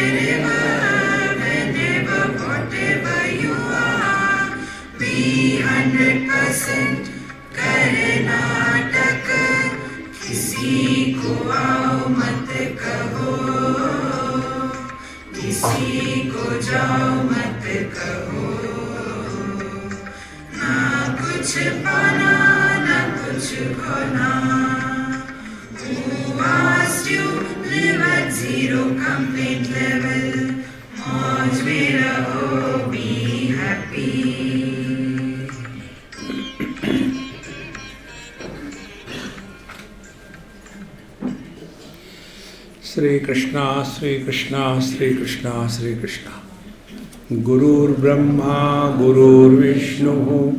wherever, whenever, whatever you are. Be 100% करे नाटक, किसी को आओ मत कहो, किसी को जाओ मत कहो. ना कुछ पाना ना कुछ खोना. Who asked you live at zero complaint level? मौज में रहो, be happy. Sri Krishna, Sri Krishna, Sri Krishna, Sri Krishna. Gurur Brahma, Gurur Vishnu,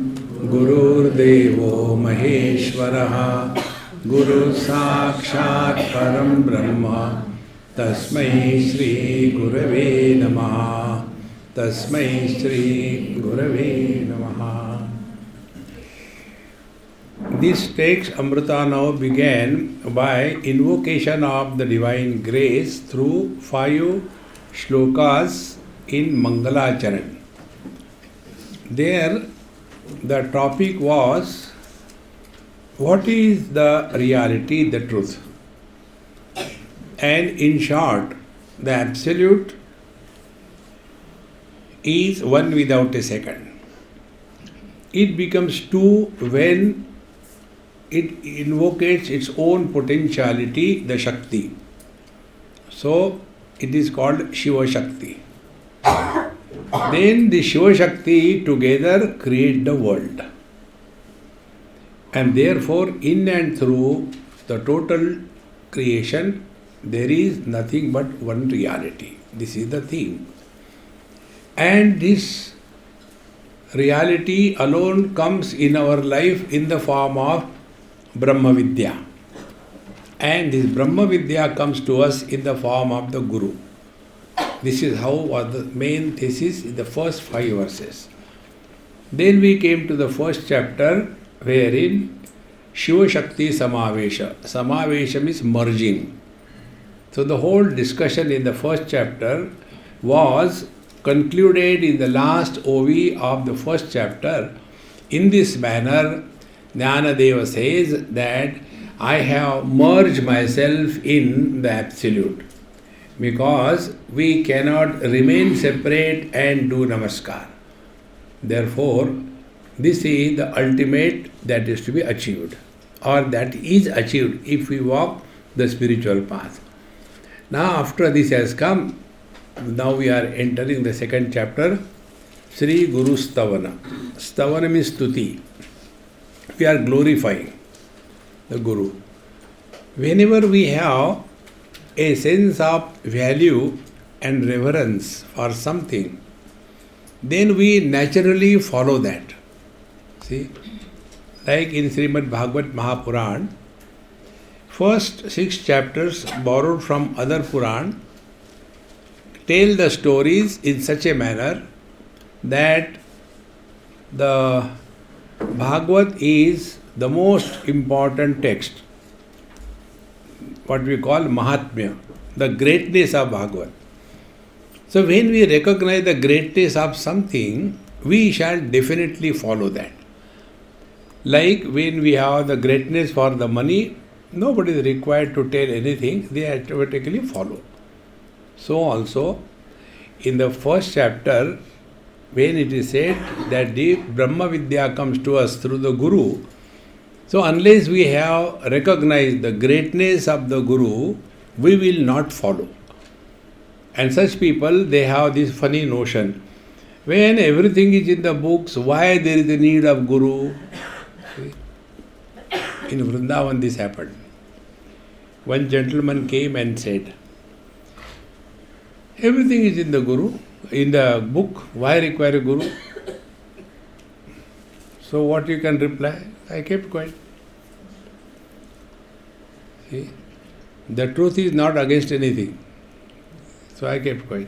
Gurur Devo Maheshwaraha, Guru Sakshat Param Brahma, Tasmai Sri Gurave Namaha, Tasmai Sri Gurave Namaha. This text Amrutanubhava began by invocation of the divine grace through 5 shlokas in Mangalacharan. There the topic was, what is the reality, the truth? And in short, the absolute is one without a second. It becomes two when it invocates its own potentiality, the Shakti. So it is called Shiva Shakti. Then the Shiva Shakti together create the world. And therefore, in and through the total creation, there is nothing but one reality. This is the theme. And this reality alone comes in our life in the form of Brahma Vidya. And this Brahma Vidya comes to us in the form of the Guru. This is how was the main thesis in the first 5 verses. Then we came to the first chapter wherein Shiva Shakti Samavesha. Samavesha means merging. So the whole discussion in the first chapter was concluded in the last OV of the first chapter. In this manner, Jnanadeva says that I have merged myself in the Absolute, because we cannot remain separate and do Namaskar. Therefore, this is the ultimate that is to be achieved, or that is achieved if we walk the spiritual path. Now after this has come, now we are entering the second chapter, Sri Guru Stavana. Stavana means stuti. We are glorifying the Guru. Whenever we have a sense of value and reverence for something, then we naturally follow that. See, like in Srimad Bhagavad Mahapuran, first 6 chapters borrowed from other Puran tell the stories in such a manner that the Bhagavad is the most important text, what we call Mahatmya, the greatness of Bhagavad. So when we recognize the greatness of something, we shall definitely follow that. Like when we have the greatness for the money, nobody is required to tell anything, they automatically follow. So also, in the first chapter, when it is said that the Brahma Vidya comes to us through the Guru, so unless we have recognized the greatness of the Guru, we will not follow. And such people, they have this funny notion. When everything is in the books, why there is a need of Guru? In Vrindavan this happened. One gentleman came and said, everything is in the Guru, in the book, why require a Guru? So what you can reply? I kept quiet. See, the truth is not against anything. So I kept quiet.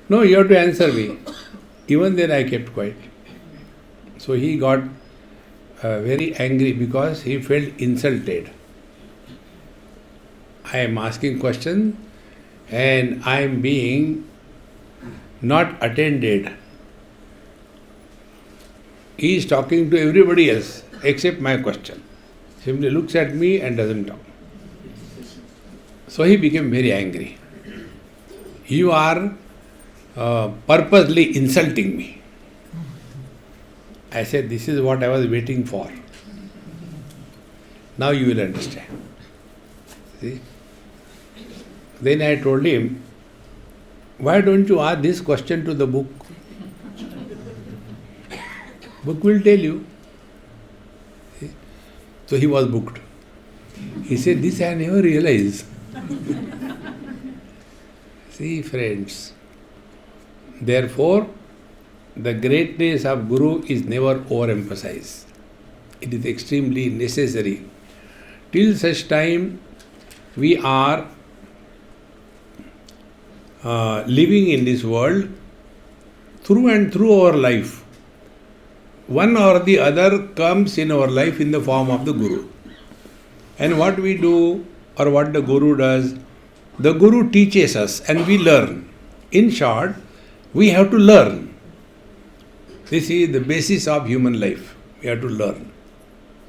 No, you have to answer me. Even then I kept quiet. So he got very angry because he felt insulted. I am asking question and I am being not attended. He is talking to everybody else except my question. Simply looks at me and doesn't talk. So he became very angry. You are purposely insulting me. I said, this is what I was waiting for. Now you will understand. See? Then I told him, why don't you ask this question to the book? Book will tell you. See? So he was booked. He said, this I never realized. See, friends, therefore, the greatness of Guru is never overemphasized. It is extremely necessary. Till such time we are living in this world, through and through our life, one or the other comes in our life in the form of the Guru. And what we do, or what the Guru does, the Guru teaches us and we learn. In short, we have to learn. This is the basis of human life. We have to learn.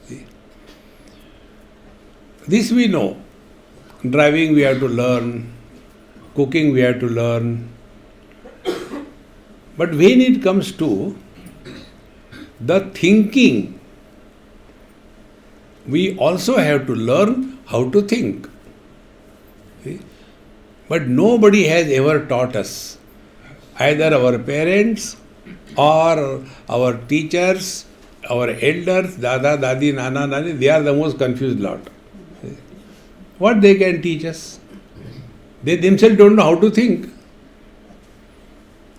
See? This we know. Driving we have to learn. Cooking we have to learn. But when it comes to the thinking, we also have to learn how to think. See? But nobody has ever taught us. Either our parents or our teachers, our elders, Dada, Dadi, Nana, Nani, they are the most confused lot. See? What they can teach us? They themselves don't know how to think.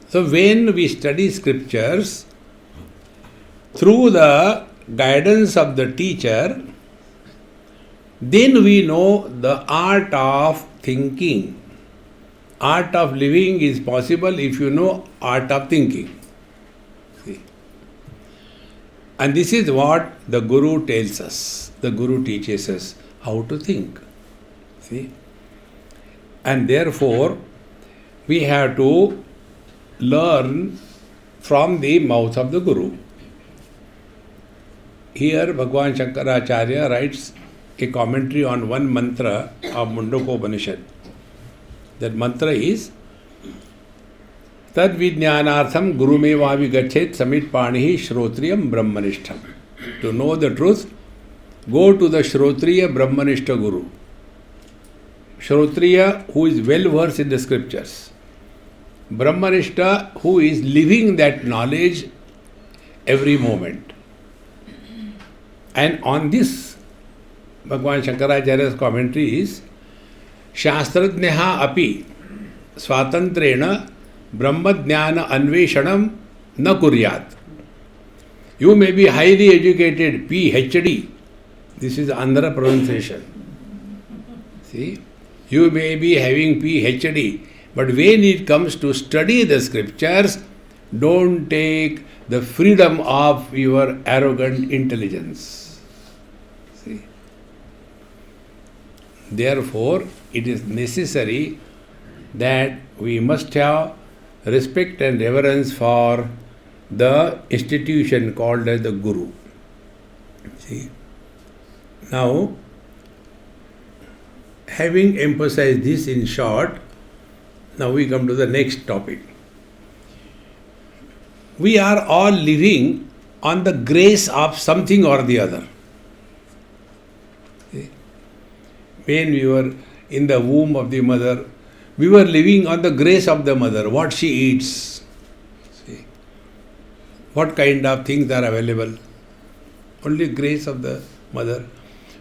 So when we study scriptures, through the guidance of the teacher, then we know the art of thinking. Art of living is possible if you know art of thinking. See? And this is what the Guru tells us. The Guru teaches us how to think. See? And therefore, we have to learn from the mouth of the Guru. Here, Bhagwan Shankaracharya writes a commentary on one mantra of Mundaka Upanishad. That mantra is Tad Vijnanartham Gurumevavi Gachet Samit Panihi Shrotriyam Brahmanishtham. To know the truth, go to the Shrotriya Brahmanishta Guru. Shrotriya, who is well versed in the scriptures. Brahmanishta, who is living that knowledge every moment. And on this, Bhagwan Shankaracharya's commentary is Shastrajnaha api swatantrena brahmajnana anveshanam na kuryat. You may be highly educated, PhD. This is Andhra pronunciation. See? You may be having PhD, but when it comes to study the scriptures, don't take the freedom of your arrogant intelligence. See? Therefore, it is necessary that we must have respect and reverence for the institution called as the Guru. See? Now, having emphasized this in short, now we come to the next topic. We are all living on the grace of something or the other. See? When we were in the womb of the mother, we were living on the grace of the mother, what she eats. See? What kind of things are available. Only grace of the mother.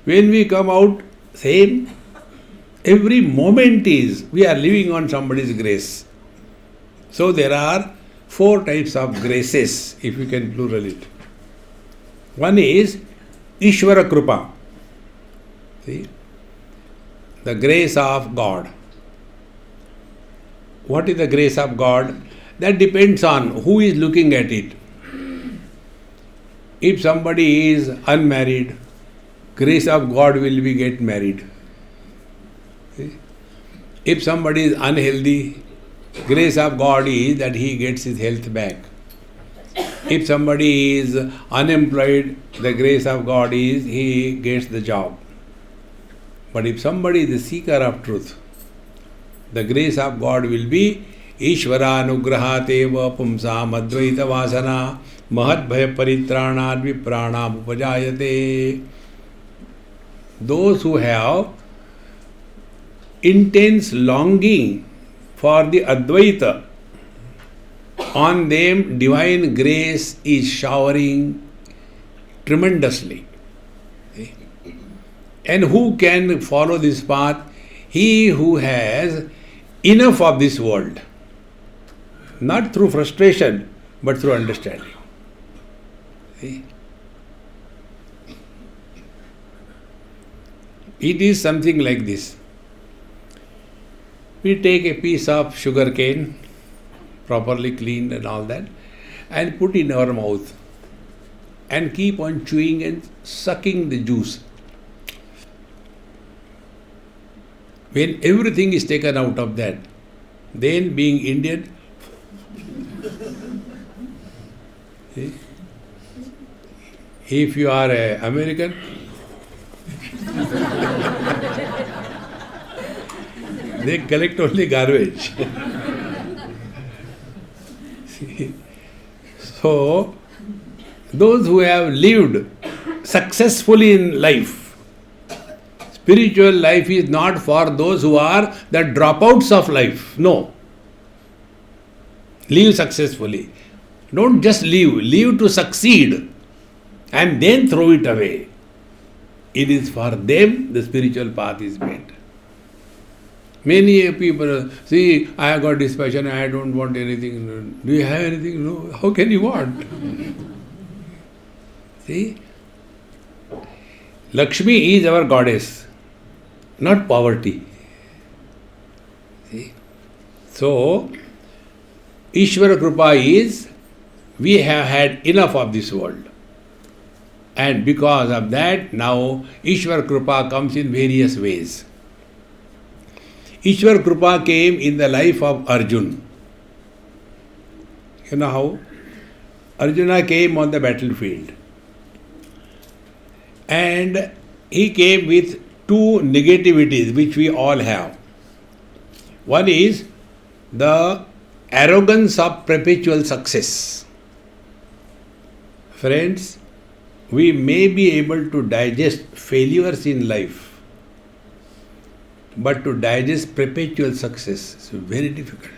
When we come out, same. Every moment is, we are living on somebody's grace. So there are 4 types of graces, if you can plural it. One is Ishvara Krupa. See? The grace of God. What is the grace of God? That depends on who is looking at it. If somebody is unmarried, grace of God will be get married. See? If somebody is unhealthy, grace of God is that he gets his health back. If somebody is unemployed, the grace of God is he gets the job. But if somebody is the seeker of truth, the grace of God will be Ishvaranugrahateva pumsam advaita vasana mahadbhaya paritranad vipranam upajayate. Those who have intense longing for the Advaita, on them divine grace is showering tremendously. And who can follow this path? He who has enough of this world. Not through frustration, but through understanding. See? It is something like this. We take a piece of sugar cane, properly cleaned and all that, and put in our mouth and keep on chewing and sucking the juice. When everything is taken out of that, then being Indian, see? If you are an American, they collect only garbage. See? So, those who have lived successfully in life, spiritual life is not for those who are the dropouts of life. No. Live successfully. Don't just live. Live to succeed and then throw it away. It is for them the spiritual path is made. Many people see, I have got dispassion, I don't want anything. Do you have anything? No. How can you want? See? Lakshmi is our goddess, not poverty. See? So, Ishvara Kripa is, we have had enough of this world. And because of that, now Ishvara Kripa comes in various ways. Ishvara Kripa came in the life of Arjuna. You know how? Arjuna came on the battlefield. And he came with two negativities which we all have. One is the arrogance of perpetual success. Friends, we may be able to digest failures in life, but to digest perpetual success is very difficult.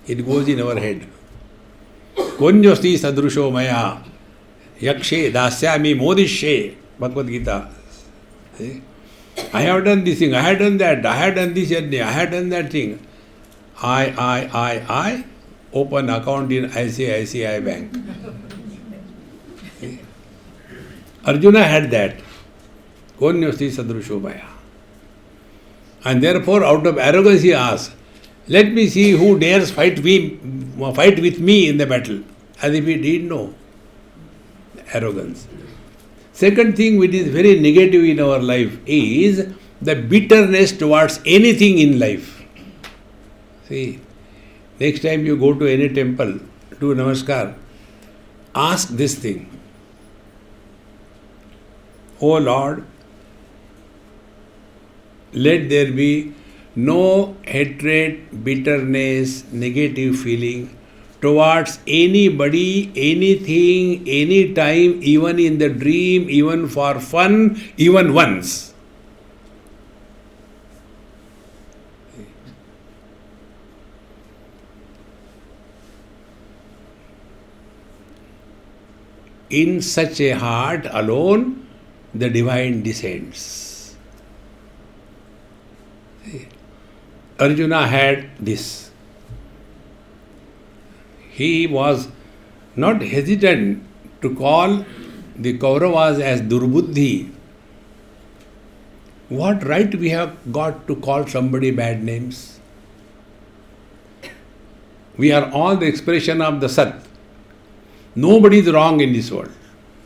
It goes in our head. Konyosti sadrusho maya yakshe dasyami modishe. Bhagavad Gita. See? I have done this thing, I have done that, I have done this journey, I have done that thing. I open account in ICICI Bank. See? Arjuna had that. Konyosti sadrusho maya. And therefore, out of arrogance, he asked, let me see who dares fight with me in the battle. As if he didn't know. Arrogance. Second thing which is very negative in our life is the bitterness towards anything in life. See, next time you go to any temple, do namaskar, ask this thing. O Lord, let there be no hatred, bitterness, negative feeling towards anybody, anything, anytime, even in the dream, even for fun, even once. In such a heart alone, the divine descends. Arjuna had this. He was not hesitant to call the Kauravas as Durbuddhi. What right we have got to call somebody bad names? We are all the expression of the Sat. Nobody is wrong in this world.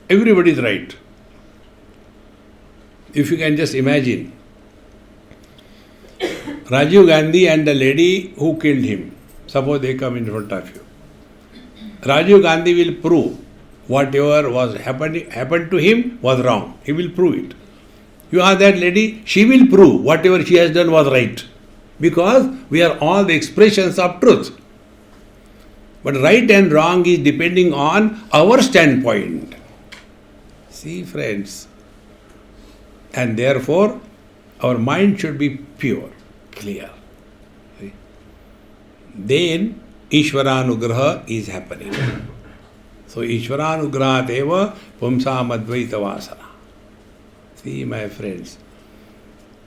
Everybody is right. If you can just imagine, Rajiv Gandhi and the lady who killed him, suppose they come in front of you. Rajiv Gandhi will prove whatever was happened to him was wrong. He will prove it. You are that lady, she will prove whatever she has done was right. Because we are all the expressions of truth. But right and wrong is depending on our standpoint. See, friends. And therefore, our mind should be pure, clear. See? Then, Ishvaranugraha is happening. So, Ishvaranugrahat eva pumsam advaita vasana. See, my friends.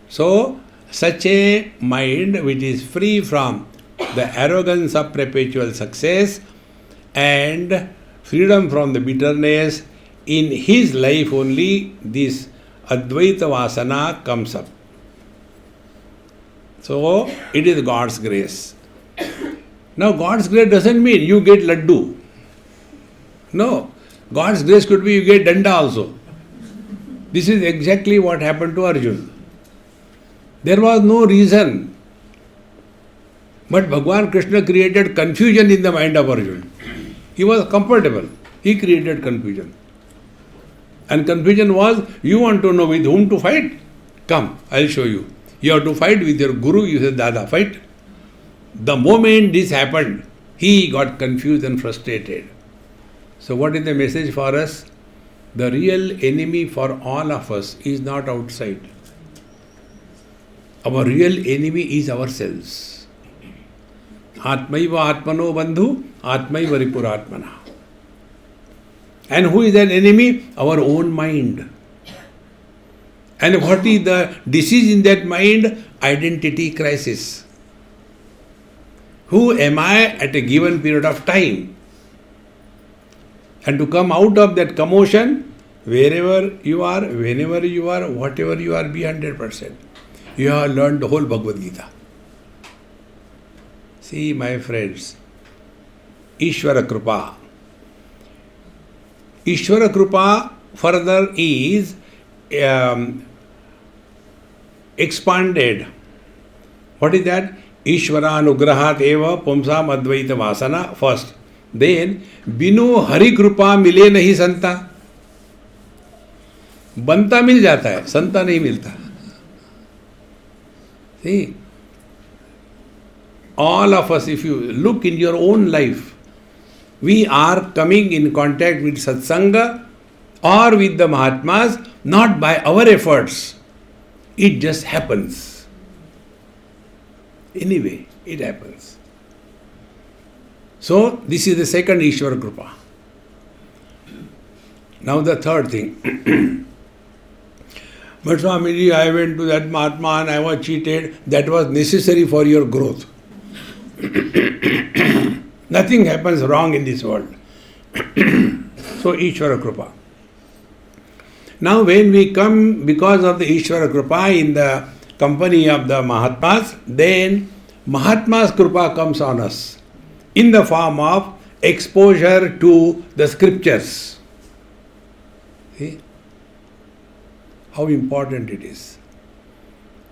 So, such a mind which is free from the arrogance of perpetual success and freedom from the bitterness, in his life only this Advaita Vasana comes up. So, it is God's grace. Now, God's grace doesn't mean you get laddu. No. God's grace could be you get danda also. This is exactly what happened to Arjuna. There was no reason. But Bhagwan Krishna created confusion in the mind of Arjuna. He was comfortable. He created confusion. And confusion was, you want to know with whom to fight? Come, I'll show you. You have to fight with your guru. You said, Dada, fight. The moment this happened, he got confused and frustrated. So what is the message for us? The real enemy for all of us is not outside. Our real enemy is ourselves. Atmaiva Atmano Bandhu, Atmaiva Ripuratmana. And who is that enemy? Our own mind. And what is the disease in that mind? Identity crisis. Who am I at a given period of time? And to come out of that commotion, wherever you are, whenever you are, whatever you are, be 100%. You have learned the whole Bhagavad Gita. See, my friends, Ishvara Krupa. Ishvara Krupa further is expanded. What is that? Ishvaranugrahat eva pumsam advaita vasana first. Then, बिनु हरि कृपा मिले नहीं संता. बनता मिल जाता है, संता नहीं मिलता. See, all of us, if you look in your own life, we are coming in contact with satsanga or with the Mahatmas, not by our efforts. It just happens. Anyway, it happens. So, this is the second Ishvara Krupa. Now the third thing. But Swamiji, I went to that Mahatma and I was cheated. That was necessary for your growth. Nothing happens wrong in this world. So, Ishvara Krupa. Now, when we come because of the Ishvara Krupa in the company of the Mahatmas, then Mahatma's Krupa comes on us in the form of exposure to the scriptures. See? How important it is.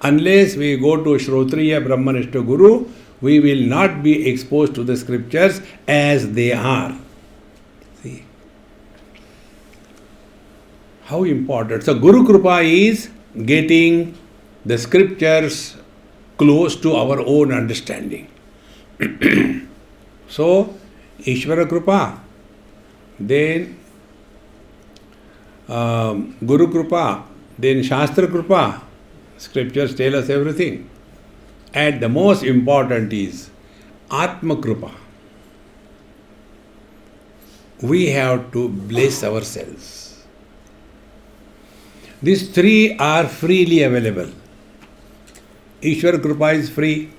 Unless we go to Shrotriya Brahmanishta Guru, we will not be exposed to the scriptures as they are. See? How important. So Guru Krupa is getting the scriptures close to our own understanding. So, Ishvara Krupa, then Guru Krupa, then Shastra Krupa. Scriptures tell us everything. And the most important is Atma Krupa. We have to bless ourselves. These three are freely available. Ishvara Krupa is free,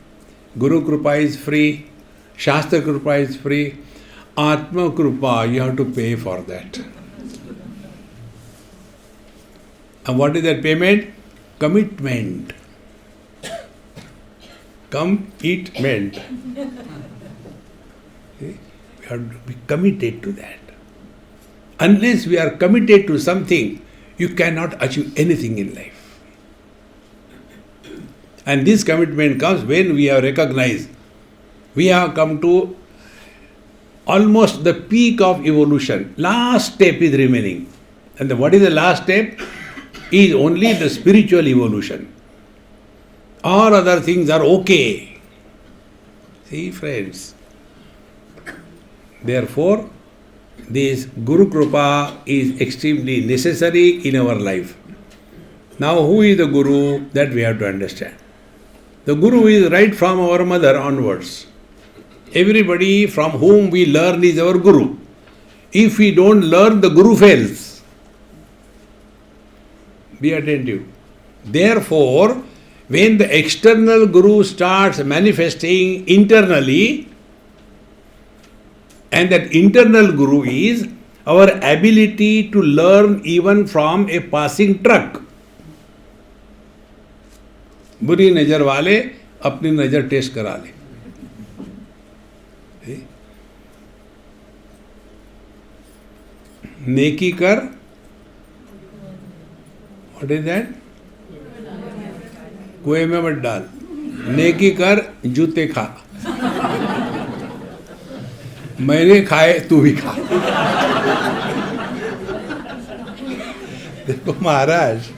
Guru Krupa is free, Shastra Krupa is free. Atma Krupa, you have to pay for that. And what is that payment? Commitment. Commitment. We have to be committed to that. Unless we are committed to something, you cannot achieve anything in life. And this commitment comes when we have recognized we have come to almost the peak of evolution. Last step is remaining. And what is the last step? Is only the spiritual evolution. All other things are okay. See, friends. Therefore, this Guru Kripa is extremely necessary in our life. Now, who is the Guru? That we have to understand. The Guru is right from our mother onwards. Everybody from whom we learn is our Guru. If we don't learn, the Guru fails. Be attentive. Therefore, when the external Guru starts manifesting internally, and that internal Guru is our ability to learn even from a passing truck. बुरी नजर वाले अपनी नजर test करा ले. नेकी कर, what is that? कुएं में मत डाल. नेकी कर, जूते खा. मैंने खाए, तू भी खा. देखो महाराज,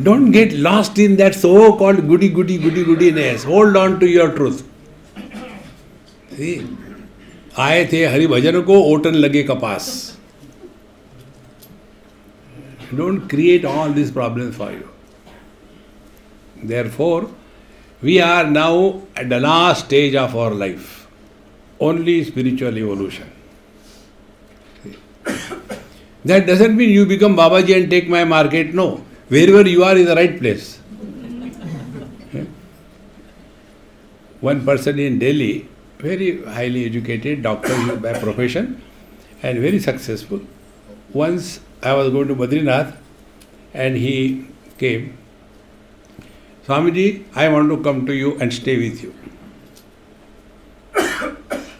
don't get lost in that so-called goodiness. Hold on to your truth. See, आए थे हरि भजन को, ओटन लगे कपास. Don't create all these problems for you. Therefore, we are now at the last stage of our life. Only spiritual evolution. That doesn't mean you become Babaji and take my market. No. Wherever you are is the right place. One person in Delhi, very highly educated, doctor by profession, and very successful. Once I was going to Badrinath and he came. Swamiji, I want to come to you and stay with you.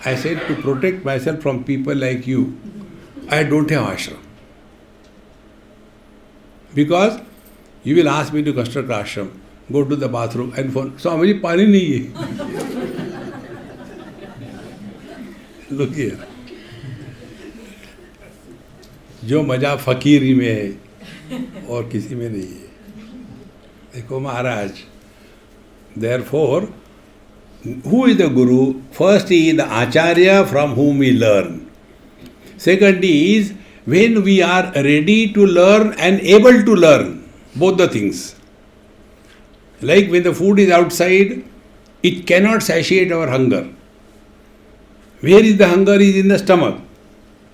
I said, to protect myself from people like you, I don't have ashram. Because you will ask me to construct ashram, go to the bathroom and phone, Swamiji, pani nahi hai. Look here. जो मजा फकीरी में है और किसी में नहीं है. देखो महाराज, therefore, who is the Guru? First is the Acharya from whom we learn. Second is when we are ready to learn and able to learn, both the things. Like when the food is outside, it cannot satiate our hunger. Where is the hunger? Is in the stomach.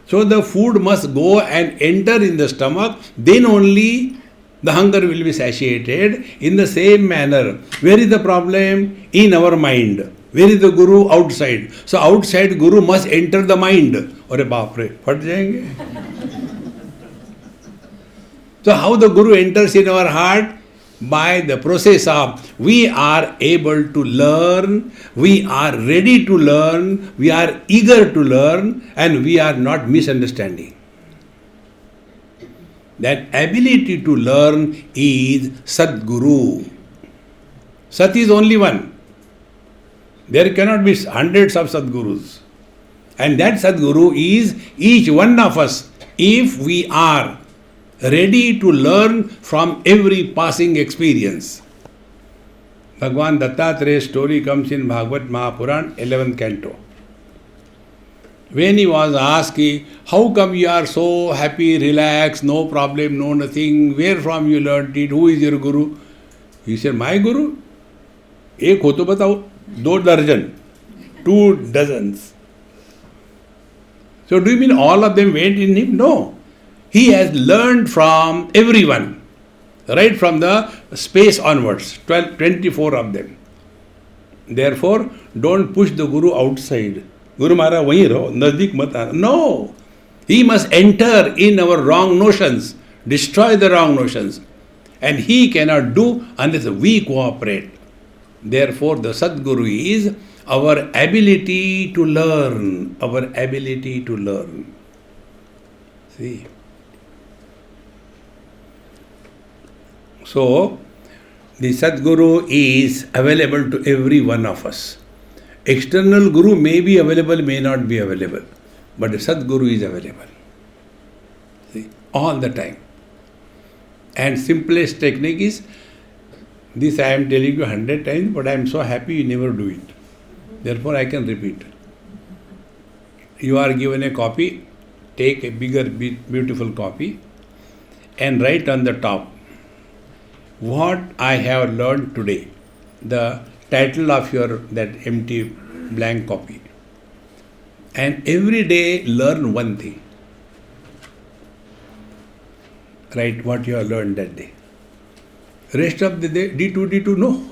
So the food must go and enter in the stomach, then only the hunger will be satiated. In the same manner, where is the problem? In our mind. Where is the Guru? Outside. So outside Guru must enter the mind. Aure baap re, phat jayenge. So how the Guru enters in our heart? By the process of we are able to learn, we are ready to learn, we are eager to learn, and we are not misunderstanding. That ability to learn is Sadguru. Sat is only one. There cannot be hundreds of Sadgurus. And that Sadguru is each one of us, if we are ready to learn from every passing experience. Bhagwan Dattatray's story comes in Bhagavad Mahapuran, 11th canto. When he was asked, how come you are so happy, relaxed, no problem, no nothing, where from you learned it, who is your Guru? He said, my Guru? Ek ho to batao, 2 darjan, 2 dozens. So do you mean all of them went in him? No. He has learned from everyone, right from the space onwards, 24 of them. Therefore, don't push the Guru outside. Guru Maharaj, wahi raho, nazdik mat aana. No! He must enter in our wrong notions, destroy the wrong notions. And he cannot do unless we cooperate. Therefore, the Sadguru is our ability to learn, our ability to learn. See? So, The Sadguru is available to every one of us. External Guru may be available, may not be available, but the Sadguru is available. See, all the time. And simplest technique is, this I am telling you 100 times, but I am so happy you never do it. Therefore I can repeat. You are given a copy, take a bigger, beautiful copy and write on the top, what I have learned today. The title of your that empty blank copy. And every day learn one thing. Write what you have learned that day. Rest of the day, D2, no.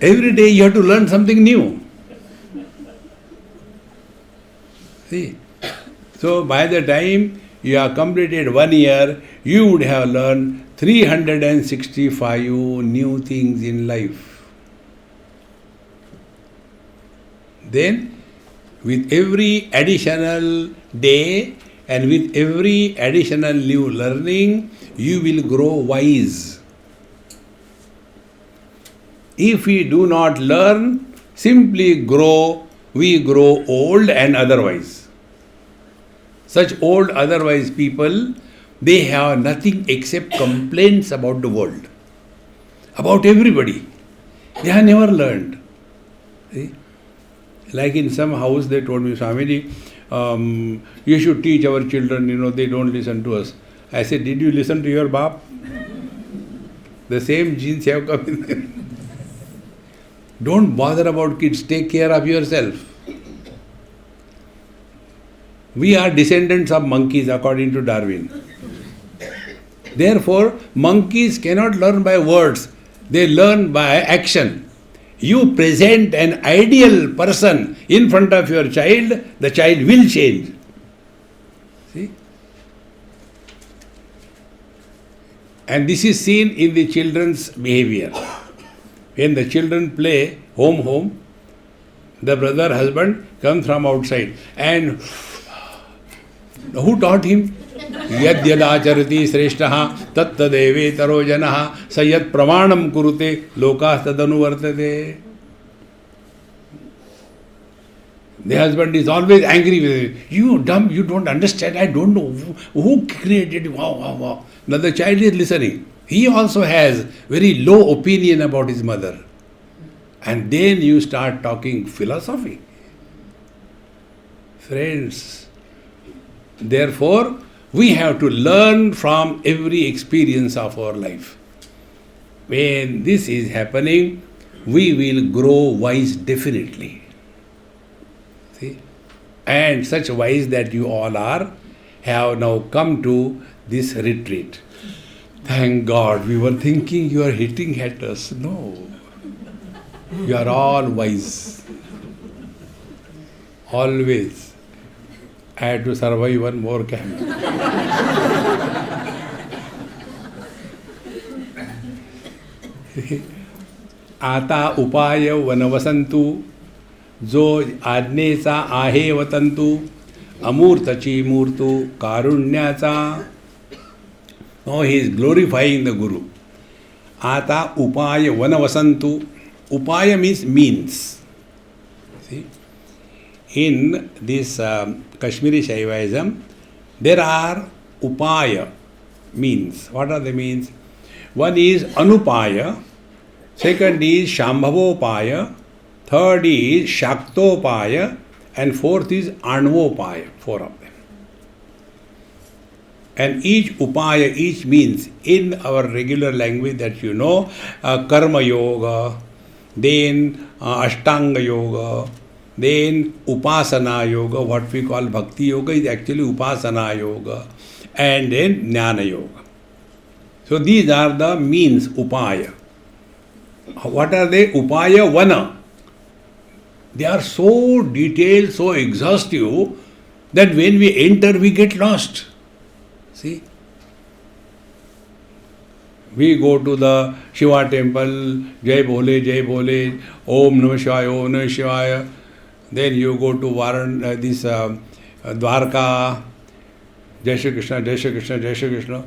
Every day you have to learn something new. See? So by the time you have completed 1 year, you would have learned 365 new things in life. Then, with every additional day and with every additional new learning, you will grow wise. If we do not learn, simply grow, we grow old and otherwise. Such old otherwise people, they have nothing except complaints about the world, about everybody. They have never learned. See? Like in some house they told me, Swamiji, you should teach our children, they don't listen to us. I said, did you listen to your Bap? The same genes have come in there. Don't bother about kids, take care of yourself. We are descendants of monkeys according to Darwin. Therefore, monkeys cannot learn by words, they learn by action. You present an ideal person in front of your child, the child will change. See? And this is seen in the children's behavior. When the children play home, the brother, husband comes from outside and who taught him? Yad yadacharati sreshtaha tat tadeve taro janaha sayat pramanam kurute lokas tadanu vartate. The husband is always angry with him. You dumb, you don't understand, I don't know who created you. Wow. Now the child is listening. He also has very low opinion about his mother. And then you start talking philosophy. Friends, therefore, we have to learn from every experience of our life. When this is happening, we will grow wise definitely. See? And such wise that you all are, have now come to this retreat. Thank God, we were thinking you are hitting at us. No. You are all wise. Always. I had to survive one more camp. आता उपाय वनवसंतु जो आज्ञेचा आहे वतंतु अमूर्तची मूर्तू कारुण्याचा. Now he is glorifying the Guru. Ata upaya vanavasantu. Upaya means. See? In this Kashmiri Shaivism, there are upaya means. What are the means? One is anupaya, second is shambhavopaya, third is shaktopaya, and fourth is anvopaya, 4 of them. And each upaya, each means in our regular language that you know, karma yoga, then ashtanga yoga, then upasana yoga, what we call bhakti yoga is actually upasana yoga, and then jnana yoga. So these are the means, upaya. What are they? Upaya vana. They are so detailed, so exhaustive that when we enter we get lost. See? We go to the Shiva temple, Jai Bhole, Om Namah Shivaya, Om Namah Shivaya. Then you go to Dwarka, Jai Shri Krishna, Jai Shri Krishna, Jai Shri Krishna.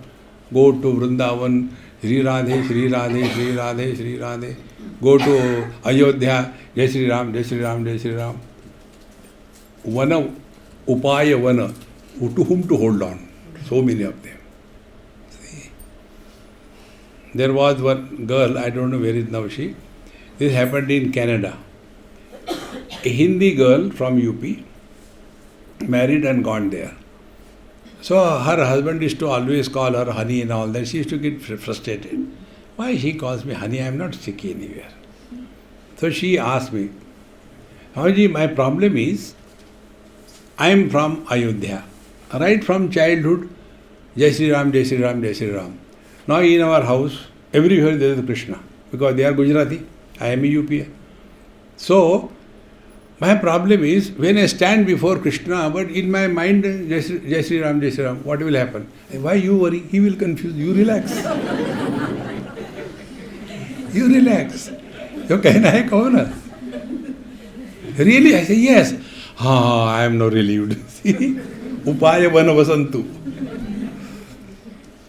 Go to Vrindavan, Sri Radhe, Sri Radhe, Sri Radhe, Sri Radhe. Go to Ayodhya, Jai Sri Ram, Jai Sri Ram, Jai Sri Ram. Vana, Upaya Vana, to whom to hold on? So many of them. See? There was one girl, I don't know where is now she. This happened in Canada. A Hindi girl from UP, married and gone there. So her husband used to always call her honey and all that. She used to get frustrated. Why she calls me honey? I am not sick anywhere. So she asked me, Swamiji, my problem is, I am from Ayodhya. Right from childhood, Jai Sri Ram, Jai Sri Ram, Jai Sri Ram. Now in our house, everywhere there is Krishna. Because they are Gujarati, I am a UP. So, my problem is, when I stand before Krishna, but in my mind, Jai Sri Ram, Jai Sri Ram, what will happen? Why you worry? He will confuse you. Relax. You relax. You कहना है कहो ना. Really? I say yes. I am not relieved. See? Upaya vana vasantu.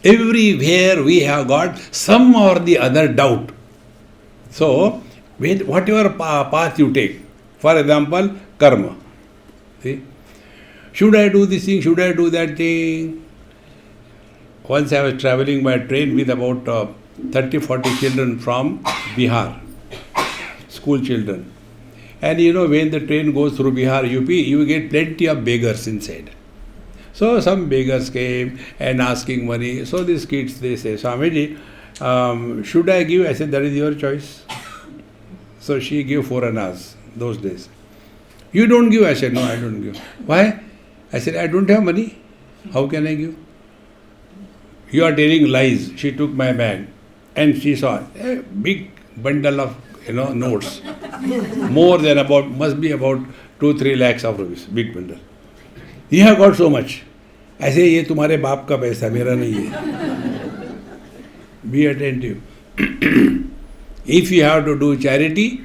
Everywhere we have got some or the other doubt. So, whatever path you take, for example, karma. See? Should I do this thing? Should I do that thing? Once I was traveling by train with about 30-40 children from Bihar, school children. And you know, when the train goes through Bihar, UP, you get plenty of beggars inside. So some beggars came and asking money. So these kids, they say, Swamiji, should I give? I said, that is your choice. So she gave 4 annas those days. You don't give? I said, no, I don't give. Why? I said, I don't have money. How can I give? You are telling lies. She took my bag and she saw a big bundle of notes. More than must be about 2-3 lakhs of rupees. Big bundle. You have got so much. I say, ये तुम्हारे बाप का पैसा, मेरा नहीं है. Be attentive. If you have to do charity,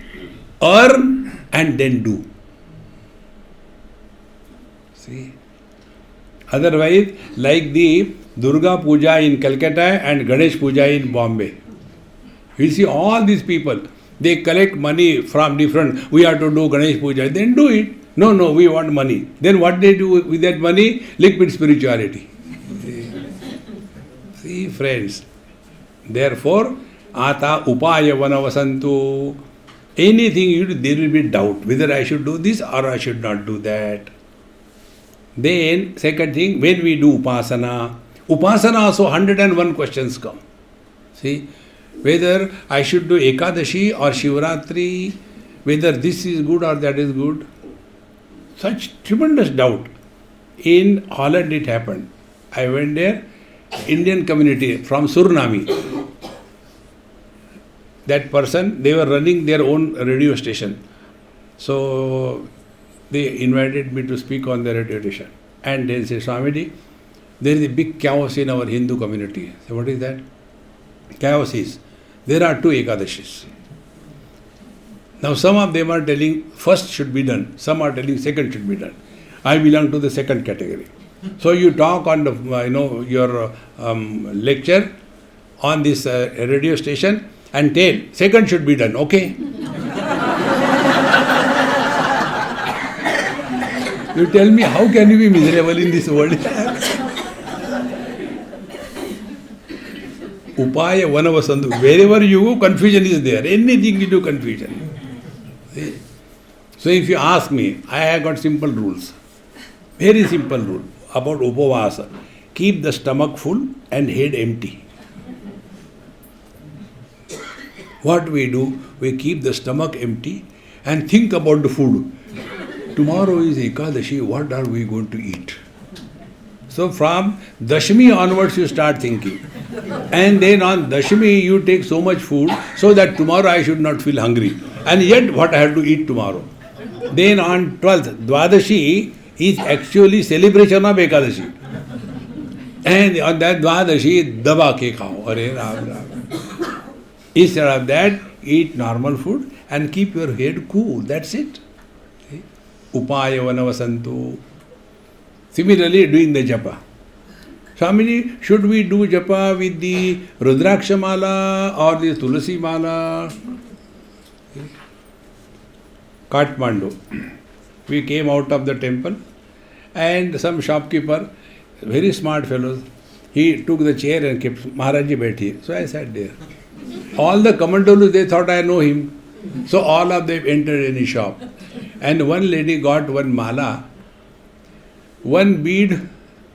earn and then do. See? Otherwise, like the Durga Puja in Calcutta and Ganesh Puja in Bombay. You see all these people, they collect money from different, we have to do Ganesh Puja, then do it. No, we want money. Then what they do with that money? Liquid spirituality. See, friends. Therefore, Ata Upaya Vana Vasantu. Anything you do, there will be doubt whether I should do this or I should not do that. Then, second thing, when we do Upasana also 101 questions come. See, whether I should do Ekadashi or Shivratri, whether this is good or that is good. Such tremendous doubt. In Holland it happened. I went there, Indian community from Suriname. That person, they were running their own radio station. So, they invited me to speak on the radio station. And they say, Swamiji, there is a big chaos in our Hindu community. So, what is that? Chaos is, there are 2 Ekadashis. Now, some of them are telling first should be done. Some are telling second should be done. I belong to the second category. So, you talk on the, your lecture on this radio station and tell second should be done. Okay? You tell me, how can you be miserable in this world? Upaya Vana Vasantu. Wherever you go, confusion is there. Anything you do, confusion. See? So if you ask me, I have got simple rules. Very simple rule about Upavasa. Keep the stomach full and head empty. What we do, we keep the stomach empty and think about the food. Tomorrow is Ekadashi, what are we going to eat? So from Dashami onwards you start thinking. And then on Dashami you take so much food so that tomorrow I should not feel hungry. And yet what I have to eat tomorrow. Then on 12th, Dwadashi is actually celebration of Ekadashi. And on that Dwadashi, daba ke khao. Arey Ram Ram. Instead of that, eat normal food and keep your head cool. That's it. Upaya Vana Vasantu. Similarly, doing the japa. Swamiji, should we do japa with the Rudraksha mala or the Tulasi mala? Kathmandu. We came out of the temple and some shopkeeper, very smart fellows, he took the chair and kept, Maharaji Baithi. So I sat there. All the Kamandolus, they thought I know him. So all of them entered in his shop. And one lady got one mala, one bead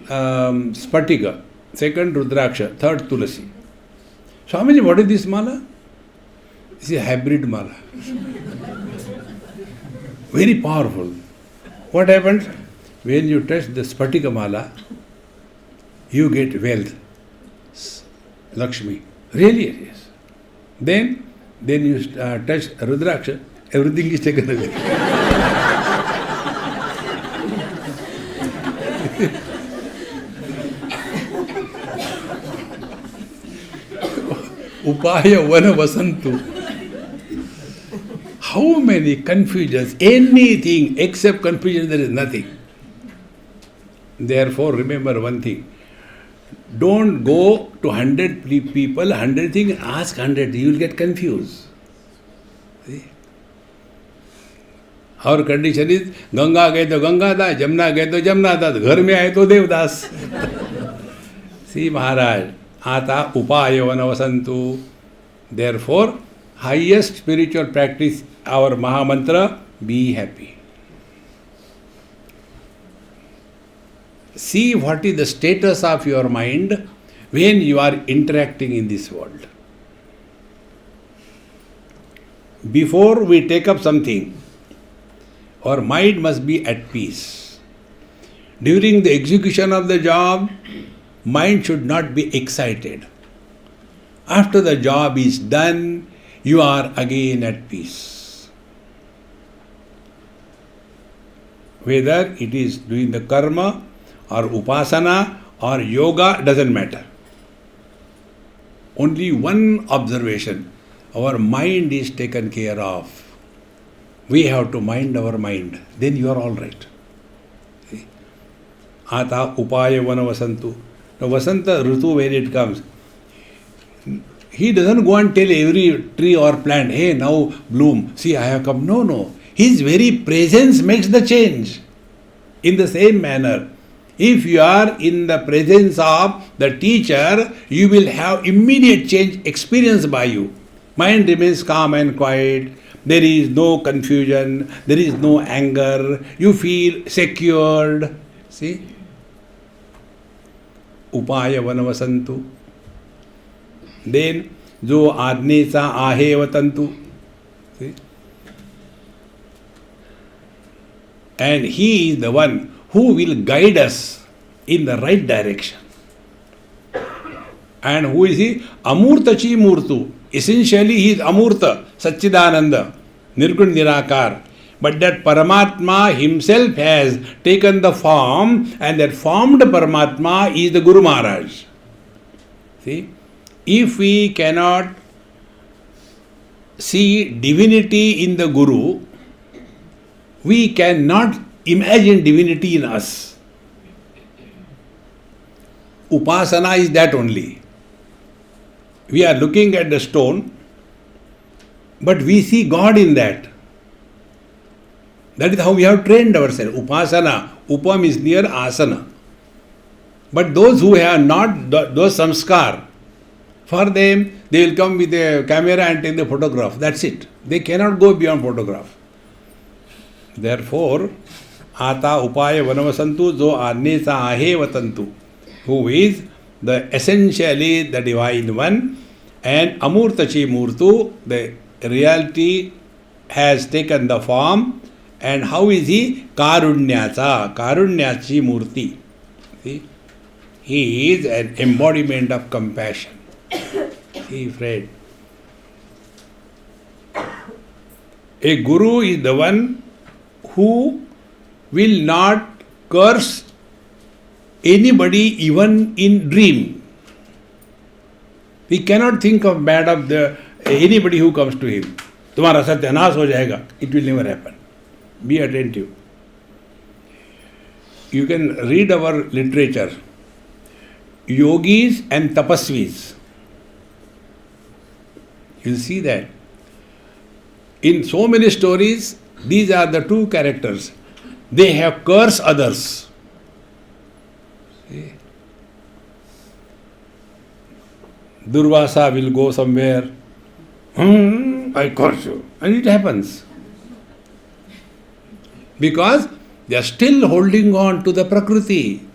Spatika, second Rudraksha, third Tulasi. Swamiji, what is this mala? This is a hybrid mala. Very powerful. What happens? When you touch the Spatika mala, you get wealth, Lakshmi. Really it is. Then you touch Rudraksha, everything is taken away. Upaya vana vasantu. How many confusions? Anything except confusion, there is nothing. Therefore, remember one thing. Don't go to 100 people, 100 things, ask 100. You will get confused. See? Our condition is, Ganga gaye to Ganga das, Jamna gaye to Jamna das, ghar mein aaye to Devdas. See Maharaj, Ata upaya vana vasantu. Therefore, highest spiritual practice, our Mahamantra, be happy. See what is the status of your mind when you are interacting in this world. Before we take up something, our mind must be at peace. During the execution of the job, mind should not be excited. After the job is done, you are again at peace. Whether it is doing the karma or upasana or yoga, doesn't matter. Only one observation, our mind is taken care of. We have to mind our mind, then you are all right. See? Ata upaya vana vasantu. Now Vasanta Ritu, when it comes, he doesn't go and tell every tree or plant, hey, now bloom, see I have come. No. His very presence makes the change. In the same manner, if you are in the presence of the teacher, you will have immediate change experienced by you. Mind remains calm and quiet. There is no confusion. There is no anger. You feel secured. See? Upaya vana vasantu. Then, jo adne sa ahe vatantu. See? And he is the one who will guide us in the right direction. And who is he? Amurtachi Murtu. Essentially, he is Amurta, Satchidananda, Nirgun Nirakar. But that Paramatma himself has taken the form, and that formed Paramatma is the Guru Maharaj. See? If we cannot see divinity in the Guru, we cannot imagine divinity in us. Upasana is that only. We are looking at the stone, but we see God in that. That is how we have trained ourselves. Upasana. Upam is near asana. But those who have not those samskar, for them, they will come with a camera and take the photograph. That's it. They cannot go beyond photograph. Therefore, Ata upaya vanavasantu jo anne sa ahe vatantu, who is the essentially the divine one, and Amurtachi Murtu, the reality has taken the form. And how is he? Karunyacha, Karunyachi Murti. See? He is an embodiment of compassion. See, Fred. A guru is the one who will not curse anybody even in dream. He cannot think of bad of anybody who comes to him. Tumhara satyanas ho jayega. It will never happen. Be attentive. You can read our literature. yogis and tapasvis. You'll see that. In so many stories, these are the two characters. They have cursed others. See? Durvasa will go somewhere. I curse you. And it happens. Because they are still holding on to the Prakriti.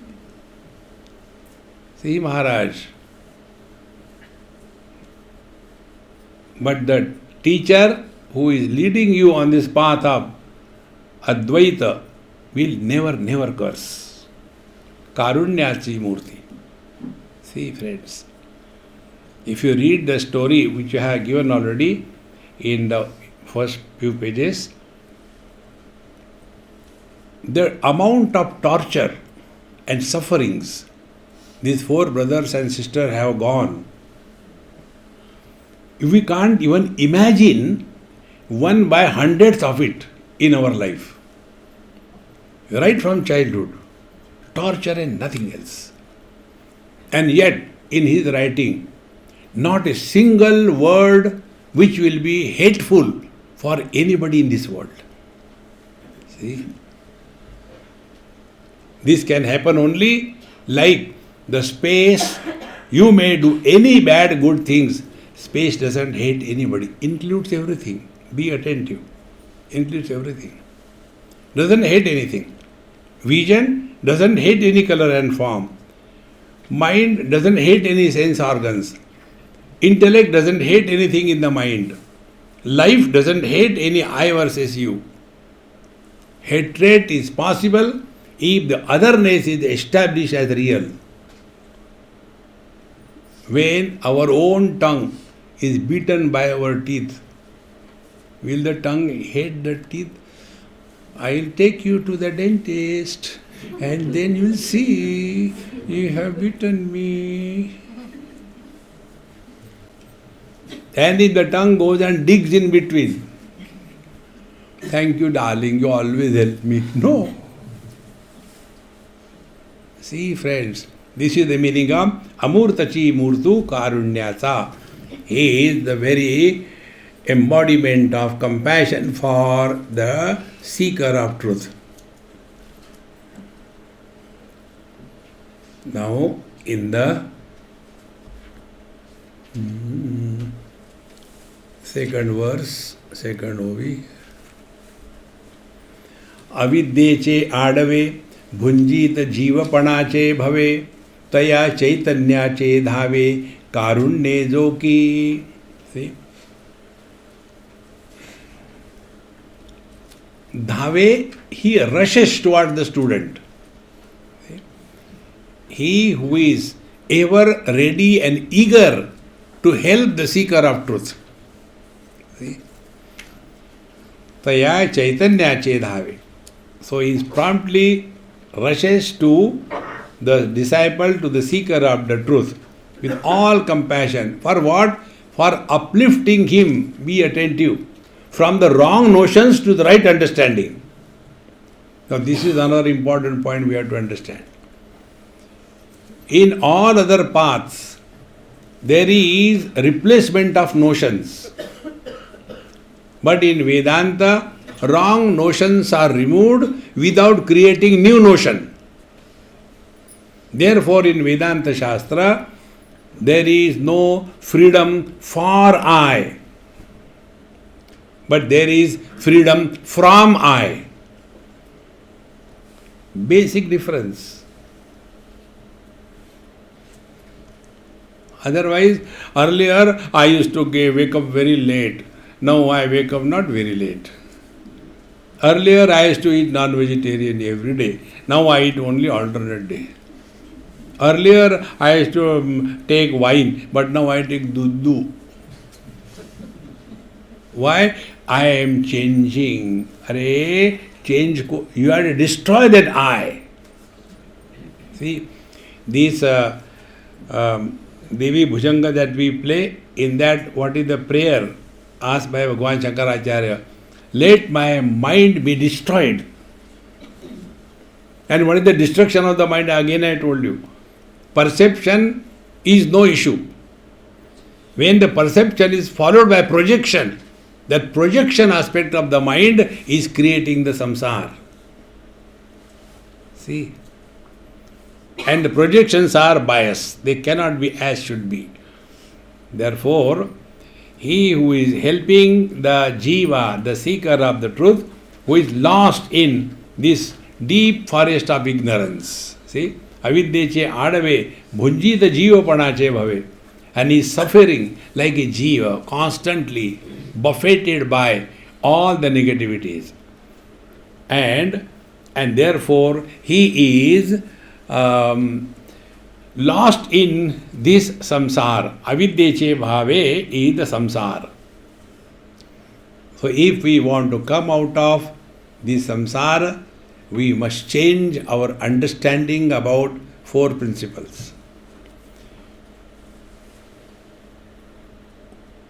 See, Maharaj. But the teacher who is leading you on this path of Advaita will never curse. Karunyachi Murti. See, friends. If you read the story which I have given already in the first few pages, the amount of torture and sufferings these four brothers and sisters have gone, we can't even imagine 1/100th of it in our life. Right from childhood, torture and nothing else. And yet, in his writing, not a single word which will be hateful for anybody in this world. See? This can happen only like the space. You may do any bad, good things. Space doesn't hate anybody. Includes everything. Be attentive. Includes everything. Doesn't hate anything. Vision doesn't hate any color and form. Mind doesn't hate any sense organs. Intellect doesn't hate anything in the mind. Life doesn't hate any I versus you. Hatred is possible if the otherness is established as real. When our own tongue is beaten by our teeth, will the tongue hate the teeth? I'll take you to the dentist and then you'll see you have beaten me. And if the tongue goes and digs in between, thank you, darling, you always help me. No. See, friends, this is the meaning of Amurtachi Murtu Karunyasa. He is the very embodiment of compassion for the seeker of truth. Now, in the second verse, second OV. अविद्येचे आडवे भुंजीत जीवपणाचे भवे तया चैतन्याचे धावे कारुण्ये जो की. See? Dhave, he rushes toward the student. See? He who is ever ready and eager to help the seeker of truth. See? Taya chaitanyache dhave. So he promptly rushes to the disciple, to the seeker of the truth, with all compassion. For what? For uplifting him, be attentive, from the wrong notions to the right understanding. Now this is another important point we have to understand. In all other paths, there is replacement of notions. But in Vedanta, wrong notions are removed without creating new notion. Therefore, in Vedanta Shastra, there is no freedom for I, but there is freedom from I. Basic difference. Otherwise, earlier I used to wake up very late. Now I wake up not very late. Earlier I used to eat non-vegetarian every day. Now I eat only alternate day. Earlier I used to take wine, but now I take duddu. Why? I am changing. Arey, change. You have to destroy that I. See, this Devi Bhujanga that we play, in that what is the prayer asked by Bhagavan Shankaracharya? Let my mind be destroyed. And what is the destruction of the mind? Again I told you. perception is no issue. When the perception is followed by projection, that projection aspect of the mind is creating the samsara. See? And the projections are biased. They cannot be as should be. Therefore, he who is helping the jiva, the seeker of the truth, who is lost in this deep forest of ignorance. See? Avidyeche adave bhunjita jivapanache bhave. And he is suffering like a jiva, constantly buffeted by all the negativities. And therefore, he is lost in this samsara. Avidyeche bhave is the samsara. So if we want to come out of this samsara, we must change our understanding about four principles.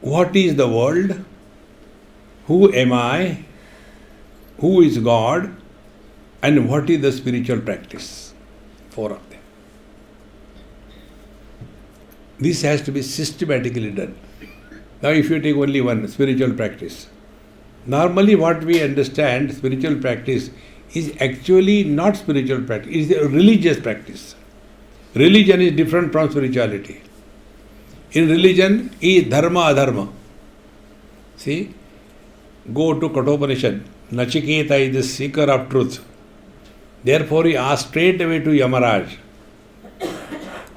What is the world? Who am I? Who is God? And what is the spiritual practice? Four of them. This has to be systematically done. Now if you take only one, spiritual practice. Normally what we understand, spiritual practice, is actually not spiritual practice, it is a religious practice. Religion is different from spirituality. In religion is dharma adharma. See, go to Kathopanishad. Nachiketa is the seeker of truth. Therefore he asked straight away to Yamaraj.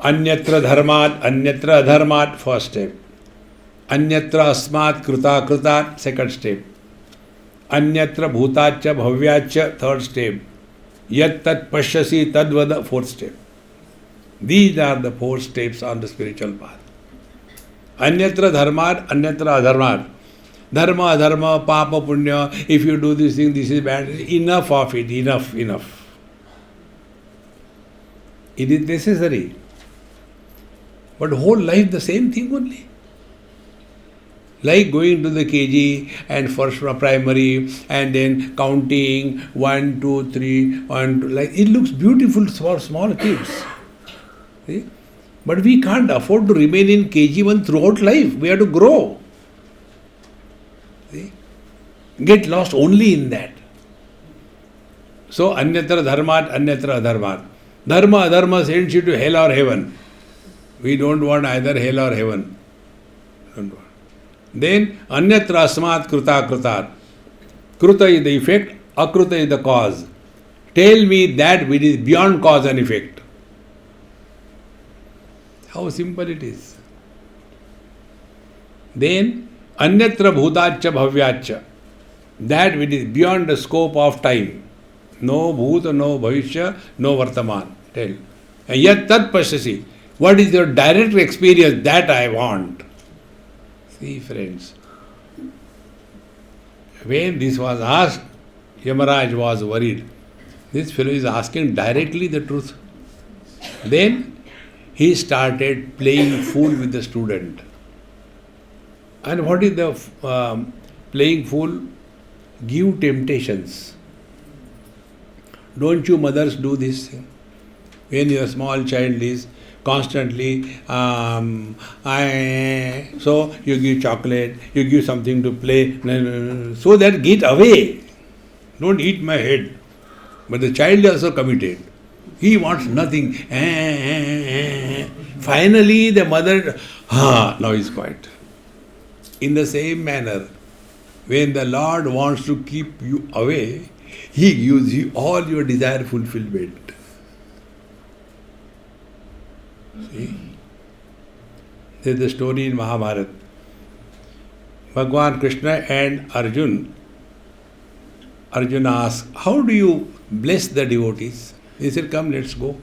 Anyatra dharmat, anyatra adharmat, first step. Anyatra asmat kruta krutat, second step. Anyatra bhutacha bhavyacha, third step. Yat tat pashyasi tadvada, fourth step. These are the four steps on the spiritual path. Anyatra dharmat, anyatra adharmat. Dharma, adharma, papa, punya, if you do this thing, this is bad. Enough of it, enough. It is necessary. But whole life the same thing only. Like going to the KG and first primary and then counting 1, 2, 3, 1, 2, like it looks beautiful for small kids. See? But we can't afford to remain in KG1 throughout life. We have to grow. See? Get lost only in that. So, anyatra dharmat, anyatra adharmat. Dharma, adharma sends you to hell or heaven. We don't want either hell or heaven. Don't want. Then, anyatra asmat kruta krutat. Kruta is the effect, akruta is the cause. Tell me that which is beyond cause and effect. How simple it is. Then, anyatra bhutacha bhavyacha. That which is beyond the scope of time. No bhuta, no bhavishya, no vartaman. Tell. And yet tat pashyasi. What is your direct experience? That I want. See, friends. When this was asked, Yamaraj was worried. This fellow is asking directly the truth. Then he started playing fool with the student. And what is the playing fool? Give temptations. Don't you mothers do this thing? When your small child is constantly, so you give chocolate, you give something to play, so that get away. Don't eat my head. But the child is also committed. He wants nothing. Finally the mother, now he is quiet. In the same manner, when the Lord wants to keep you away, He gives you all your desire fulfillment. See? There is the story in Mahabharata. Bhagwan Krishna and Arjun. Arjuna asked, how do you bless the devotees? He said, come, let's go.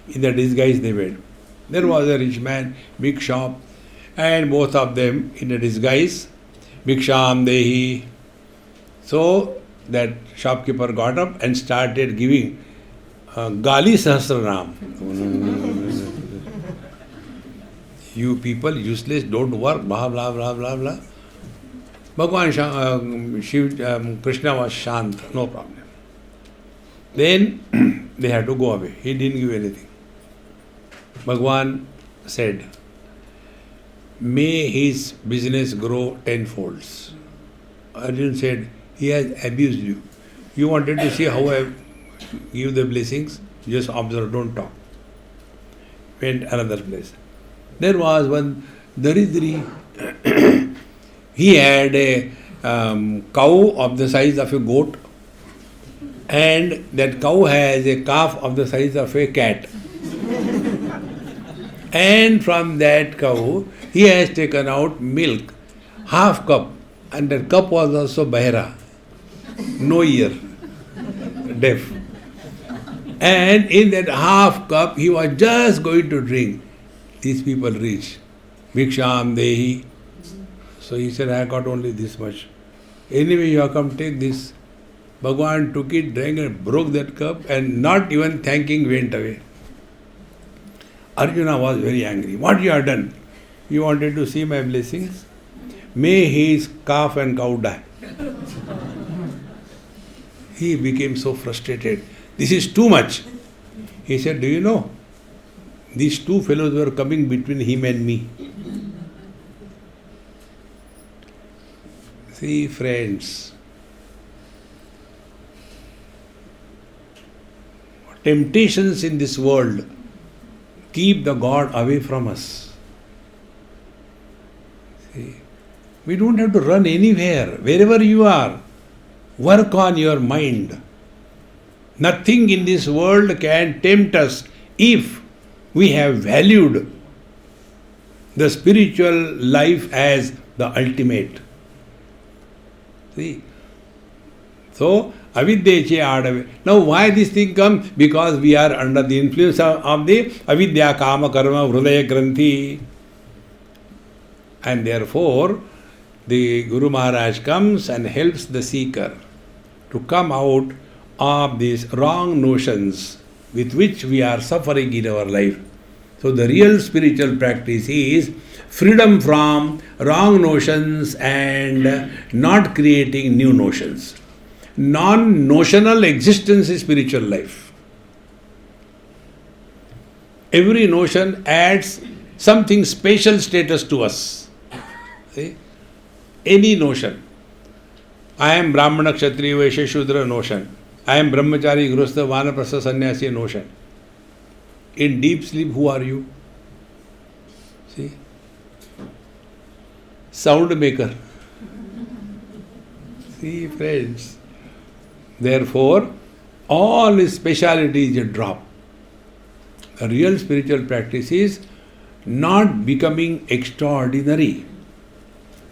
In the disguise they went. There was a rich man, big shop, and both of them in a disguise, Bhiksham Dehi. So that shopkeeper got up and started giving Gali Sahasranam. You people useless, don't work, blah, blah, blah, blah, blah. Bhagwan Krishna was shant, no problem. Then they had to go away. He didn't give anything. Bhagwan said, may his business grow tenfolds. Arjun said, he has abused you. You wanted to see how I give the blessings? Just observe, don't talk. Went another place. There was one Daridri. He had a cow of the size of a goat, and that cow has a calf of the size of a cat. And from that cow, he has taken out milk, half cup, and that cup was also bahira, no ear, deaf. And in that half cup, he was just going to drink. These people reached, Bhiksham Dehi. So he said, I got only this much. Anyway, you have come, take this. Bhagwan took it, drank and broke that cup, and not even thanking, went away. Arjuna was very angry. What you have done? You wanted to see my blessings? May his calf and cow die. He became so frustrated. This is too much. He said, do you know? These two fellows were coming between him and me. See, friends, temptations in this world keep the God away from us. See, we don't have to run anywhere. Wherever you are, work on your mind. Nothing in this world can tempt us if we have valued the spiritual life as the ultimate. See? So, avidya che adave. Now, why this thing comes? Because we are under the influence of the avidya kama karma hridaya granthi. And therefore, the Guru Maharaj comes and helps the seeker to come out of these wrong notions with which we are suffering in our life. So the real spiritual practice is freedom from wrong notions and not creating new notions. Non-notional existence is spiritual life. Every notion adds something special status to us. See? Any notion. I am Brahmana, Kshatriya, Vaishya, Shudra notion. I am Brahmachari, Grihastha, Vanaprastha, Sannyasi notion. In deep sleep, who are you? See? Sound maker. See, friends. Therefore, all his speciality is a drop. A real spiritual practice is not becoming extraordinary.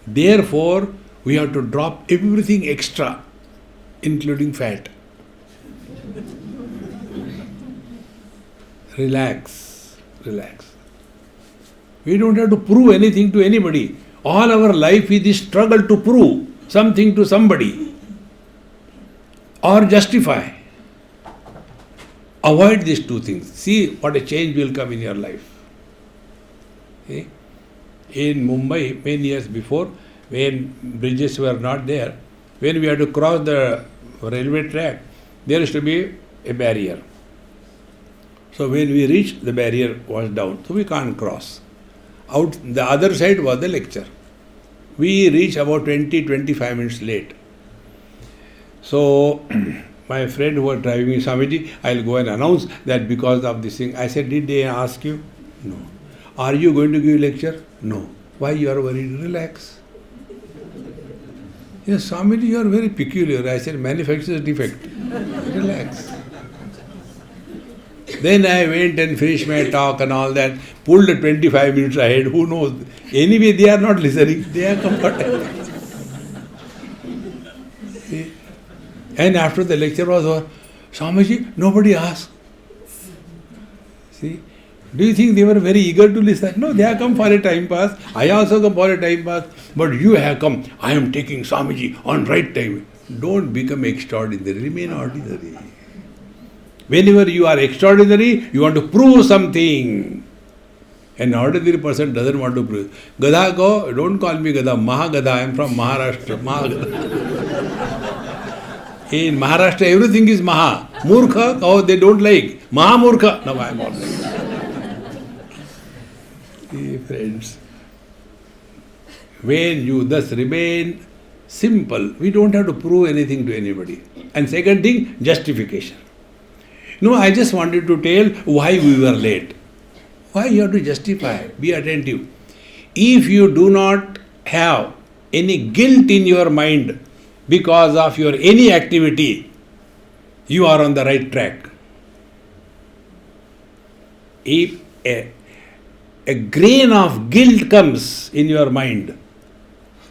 Therefore, we have to drop everything extra, including fat. Relax, relax. We don't have to prove anything to anybody. All our life is the struggle to prove something to somebody or justify. Avoid these two things. See what a change will come in your life. See? In Mumbai, many years before, when bridges were not there, when we had to cross the railway track, there used to be a barrier. So when we reached, the barrier was down, so we can't cross. Out the other side was the lecture. We reached about 20-25 minutes late. So my friend who was driving me, Swamiji, I'll go and announce that because of this thing. I said, did they ask you? No. Are you going to give lecture? No. Why you are worried? Relax. Yes, Swamiji, you are very peculiar. I said, manufacturer's defect. Relax. Then I went and finished my talk and all that, pulled 25 minutes ahead, who knows. Anyway, they are not listening, they are comfortable. See? And after the lecture was over, Swamiji, nobody asked. See? Do you think they were very eager to listen? No, they have come for a time pass. I also come for a time pass. But you have come, I am taking Swamiji on right time. Don't become extraordinary, remain ordinary. Whenever you are extraordinary, you want to prove something. An ordinary person doesn't want to prove. Gadha ko, don't call me Gadha, Mahagadha, I am from Maharashtra. Mahagadha. In Maharashtra, everything is Maha. Murkha, oh, they don't like. Mahamurkha, no, I am all right. See, friends, when you thus remain simple, we don't have to prove anything to anybody. And second thing, justification. No, I just wanted to tell why we were late. Why you have to justify? Be attentive. If you do not have any guilt in your mind because of your any activity, you are on the right track. If a grain of guilt comes in your mind,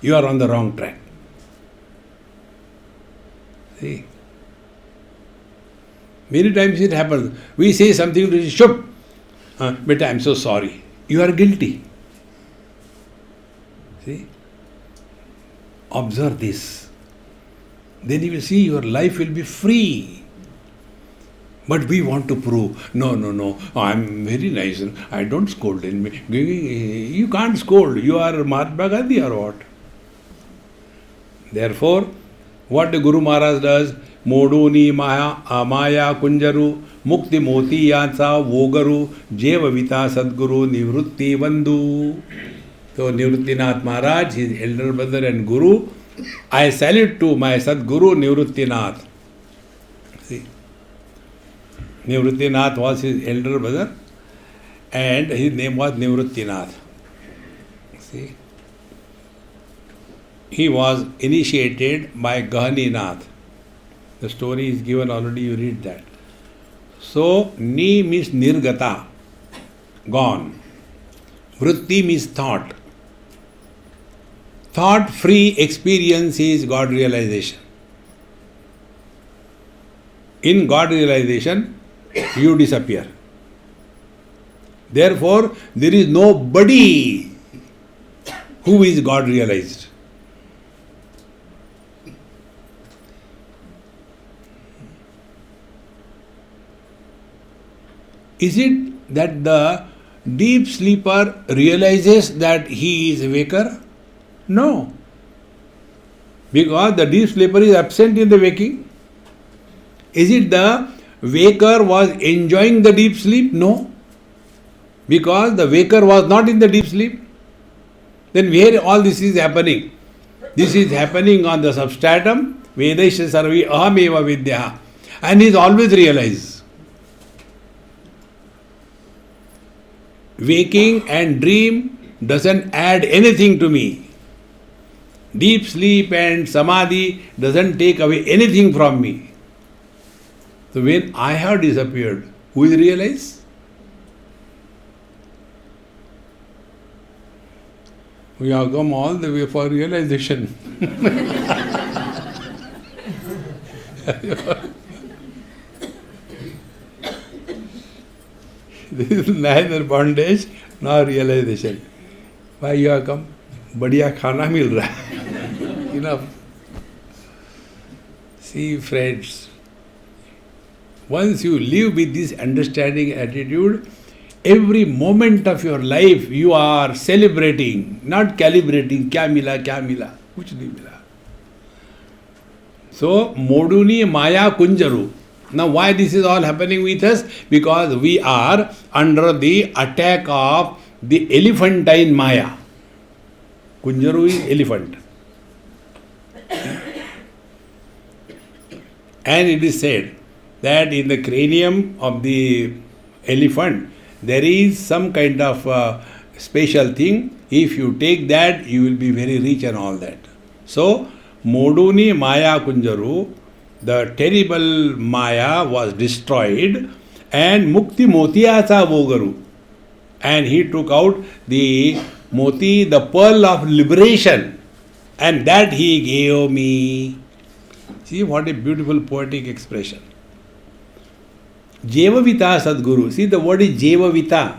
you are on the wrong track. See? Many times it happens. We say something to Shubh, but I am so sorry. You are guilty. See? Observe this. Then you will see your life will be free. But we want to prove, no, I am very nice. I don't scold. You can't scold. You are Mahatma Gandhi or what? Therefore, what the Guru Maharaj does, Moduni Maya Kunjaru, Mukti Moti Yatsa Vogaru, Jevavita Sadguru, Nivrutti Bandhu. So, Nivruttinath Maharaj, his elder brother and Guru, I salute to my Sadguru Nivruttinath. See, Nivruttinath was his elder brother and his name was Nivruttinath. See, he was initiated by Gahaninath. The story is given already, you read that. So, Ni means Nirgata, gone. Vritti means thought. Thought-free experience is God realization. In God realization, you disappear. Therefore, there is nobody who is God realized. Is it that the deep sleeper realizes that he is a waker? No. Because the deep sleeper is absent in the waking. Is it the waker was enjoying the deep sleep? No. Because the waker was not in the deep sleep. Then where all this is happening? This is happening on the substratum, Vedesha Sarvi Ahameva Vidya. And he is always realized. Waking and dream doesn't add anything to me. Deep sleep and samadhi doesn't take away anything from me. So when I have disappeared, who is realized? We have come all the way for realization. This is neither bondage nor realization. Why you have come? Badhiya khana mil raha hai. Enough. See, friends, once you live with this understanding attitude, every moment of your life you are celebrating, not calibrating. Kya mila, kuch nahi mila. So, Moduni Maya Kunjaru. Now, why this is all happening with us? Because we are under the attack of the elephantine Maya. Kunjaru is elephant. And it is said that in the cranium of the elephant, there is some kind of special thing. If you take that, you will be very rich and all that. So, Moduni Maya Kunjaru, the terrible Maya was destroyed, and Mukti Motiyasa Vogaru. And he took out the Moti, the pearl of liberation, and that he gave me. See what a beautiful poetic expression. Jevavita Sadguru. See, the word is Jevavita.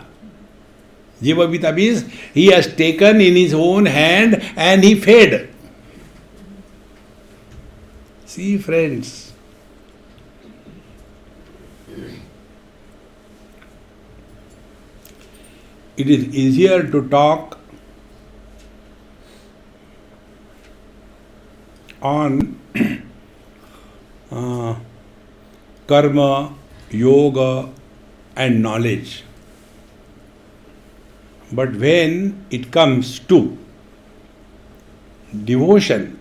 Jevavita means he has taken in his own hand and he fed. See, friends, it is easier to talk on karma, yoga and knowledge. But when it comes to devotion,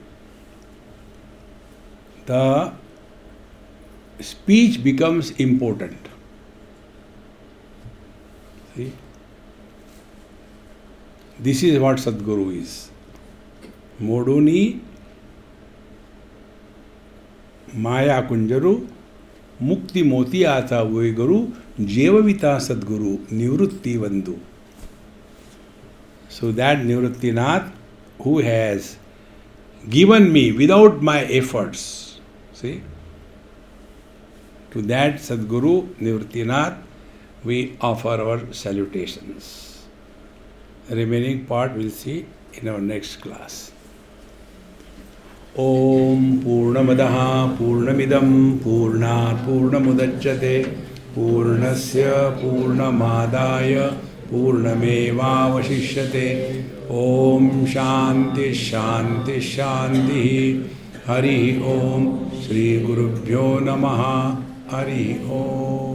the speech becomes important. See? This is what Sadguru is. Moduni Maya Kunjaru Mukti Moti Ata Voi Guru Jevavita Sadguru Nivrutti Vandu. So that Nivruttinath who has given me without my efforts, see, to that Sadguru Nivruttinath we offer our salutations. The remaining part we'll see in our next class. Om Purnamadaha Purnamidam Purnat Purnamudachyate Purnasya Purnamadaya Purnamevavashishyate. Om Shanti Shanti Shanti. Hari Om Shri Gurubhyo Namaha. Hari Om.